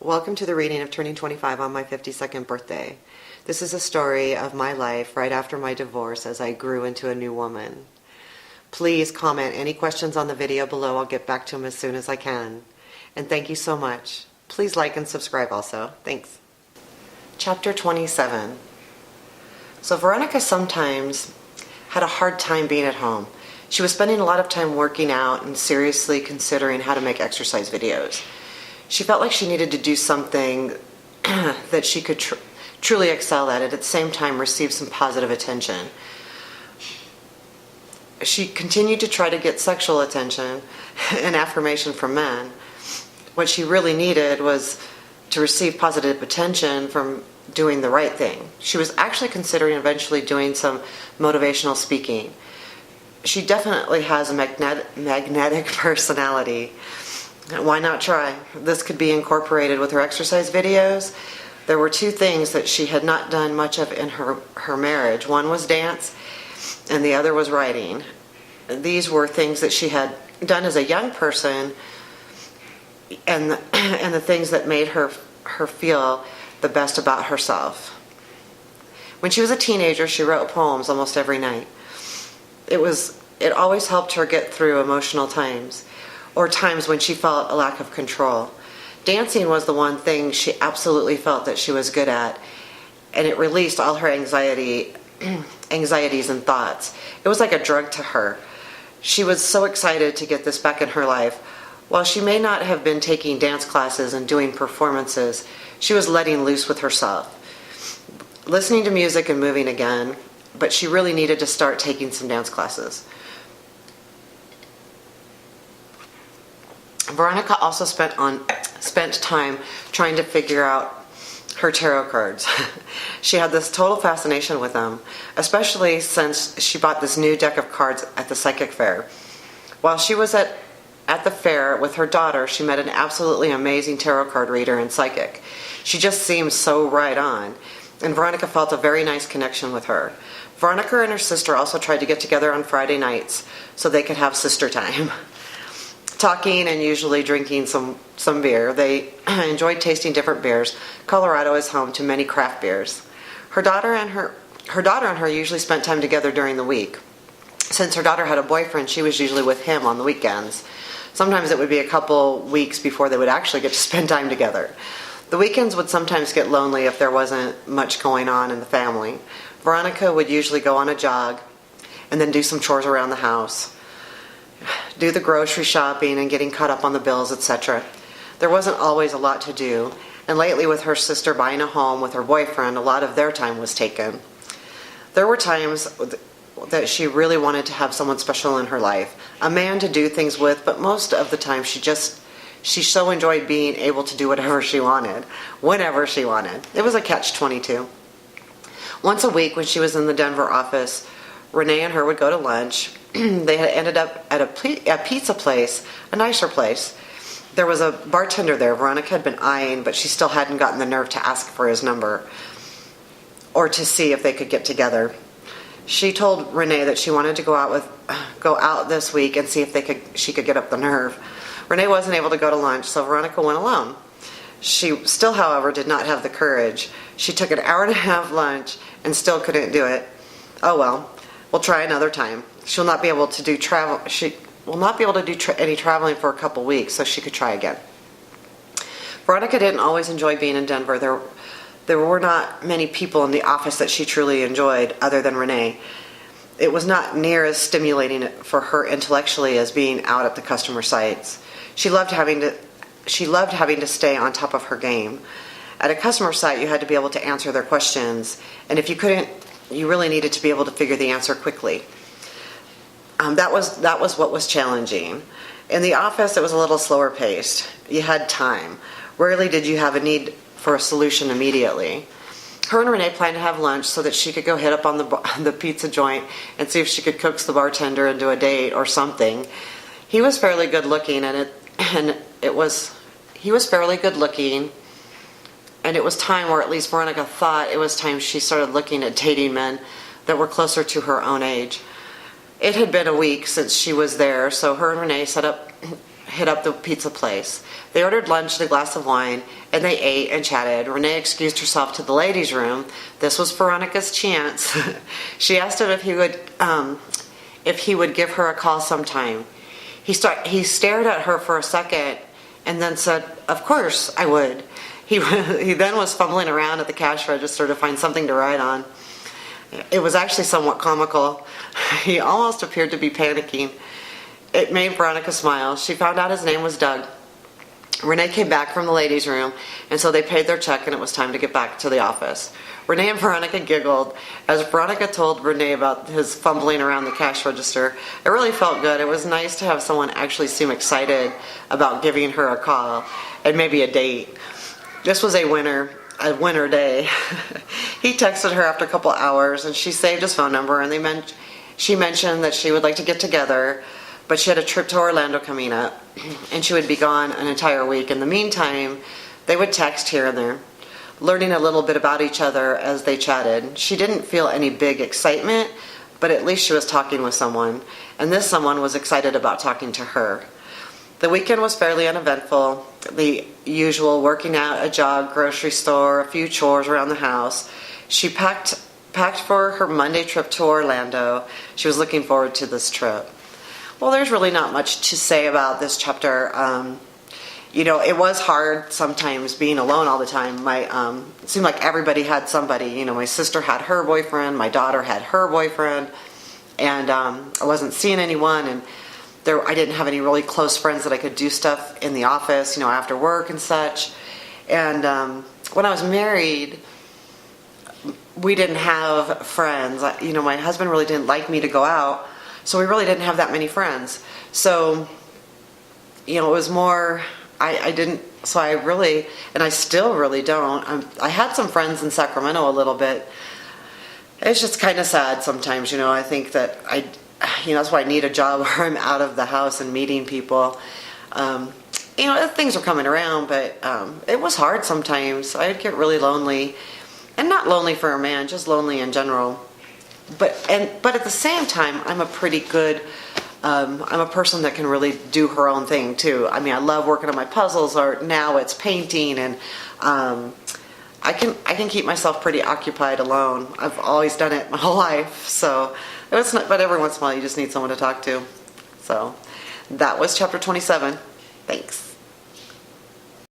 Welcome to the reading of Turning 25 on my 52nd birthday. This is a story of my life right after my divorce as I grew into a new woman. Please comment any questions on the video below. I'll get back to them as soon as I can. And thank you so much. Please like and subscribe also. Thanks. Chapter 27. So Veronica sometimes had a hard time being at home. She was spending a lot of time working out and seriously considering how to make exercise videos. She felt like she needed to do something that she could truly excel at and at the same time receive some positive attention. She continued to try to get sexual attention and affirmation from men. What she really needed was to receive positive attention from doing the right thing. She was actually considering eventually doing some motivational speaking. She definitely has a magnetic personality. Why not try? This could be incorporated with her exercise videos. There were two things that she had not done much of in her marriage. One was dance, and the other was writing. These were things that she had done as a young person, and the things that made her feel the best about herself. When she was a teenager, she wrote poems almost every night. It always helped her get through emotional times, or times when she felt a lack of control. Dancing was the one thing she absolutely felt that she was good at, and it released all her anxieties and thoughts. It was like a drug to her. She was so excited to get this back in her life. While she may not have been taking dance classes and doing performances, she was letting loose with herself, listening to music and moving again, but she really needed to start taking some dance classes. Veronica also spent time trying to figure out her tarot cards. She had this total fascination with them, especially since she bought this new deck of cards at the psychic fair. While she was at the fair with her daughter, she met an absolutely amazing tarot card reader and psychic. She just seemed so right on, and Veronica felt a very nice connection with her. Veronica and her sister also tried to get together on Friday nights so they could have sister time. Talking and usually drinking some beer. They enjoyed tasting different beers. Colorado is home to many craft beers. Her daughter and her usually spent time together during the week. Since her daughter had a boyfriend, she was usually with him on the weekends. Sometimes it would be a couple weeks before they would actually get to spend time together. The weekends would sometimes get lonely if there wasn't much going on in the family. Veronica would usually go on a jog and then do some chores around the house, do the grocery shopping and getting caught up on the bills, etc. There wasn't always a lot to do, and lately with her sister buying a home with her boyfriend, a lot of their time was taken. There were times that she really wanted to have someone special in her life, a man to do things with, but most of the time she so enjoyed being able to do whatever she wanted, whenever she wanted. It was a catch-22. Once a week when she was in the Denver office, Renee and her would go to lunch. They had ended up at a pizza place, a nicer place. There was a bartender there Veronica had been eyeing, but she still hadn't gotten the nerve to ask for his number or to see if they could get together. She told Renee that she wanted to go out this week and see if she could get up the nerve. Renee wasn't able to go to lunch, so Veronica went alone. She still, however, did not have the courage. She took an hour and a half lunch and still couldn't do it. Oh well, we'll try another time. She'll not be able to do travel. She will not be able to do any traveling for a couple weeks, so she could try again. Veronica didn't always enjoy being in Denver. There were not many people in the office that she truly enjoyed other than Renee. It was not near as stimulating for her intellectually as being out at the customer sites. She loved having to stay on top of her game. At a customer site, you had to be able to answer their questions, and if you couldn't, you really needed to be able to figure the answer quickly. That was what was challenging. In the office, it was a little slower paced. You had time. Rarely did you have a need for a solution immediately. Her and Renee planned to have lunch so that she could go hit up on the pizza joint and see if she could coax the bartender into a date or something. He was fairly good looking, and it was time, or at least Veronica thought it was time she started looking at dating men that were closer to her own age. It had been a week since she was there, so her and Renee hit up the pizza place. They ordered lunch and a glass of wine, and they ate and chatted. Renee excused herself to the ladies' room. This was Veronica's chance. She asked him if he would give her a call sometime. He stared at her for a second and then said, "Of course I would." He then was fumbling around at the cash register to find something to write on. It was actually somewhat comical. He almost appeared to be panicking. It made Veronica smile. She found out his name was Doug. Renee came back from the ladies' room, and so they paid their check and it was time to get back to the office. Renee and Veronica giggled as Veronica told Renee about his fumbling around the cash register. It really felt good. It was nice to have someone actually seem excited about giving her a call and maybe a date. This was a winner day. He texted her after a couple hours and she saved his phone number, and she mentioned that she would like to get together, but she had a trip to Orlando coming up and she would be gone an entire week. In the meantime, they would text here and there, learning a little bit about each other as they chatted. She didn't feel any big excitement, but at least she was talking with someone, and this someone was excited about talking to her. The weekend was fairly uneventful. The usual working out, a jog, grocery store, a few chores around the house. She packed for her Monday trip to Orlando. She was looking forward to this trip. Well, there's really not much to say about this chapter. It was hard sometimes being alone all the time. It seemed like everybody had somebody. My sister had her boyfriend, my daughter had her boyfriend, and I wasn't seeing anyone, and I didn't have any really close friends that I could do stuff in the office, after work and such. And when I was married, we didn't have friends. My husband really didn't like me to go out, so we really didn't have that many friends. So, it was more, I didn't, so I really, and I still really don't. I had some friends in Sacramento a little bit. It's just kind of sad sometimes, I think that that's why I need a job where I'm out of the house and meeting people. Things were coming around, but it was hard sometimes. I'd get really lonely, and not lonely for a man, just lonely in general. But at the same time, I'm a pretty good, I'm a person that can really do her own thing too. I love working on my puzzles, or now it's painting, and I can keep myself pretty occupied alone. I've always done it my whole life, so it's not. But every once in a while, you just need someone to talk to. So that was chapter 27. Thanks.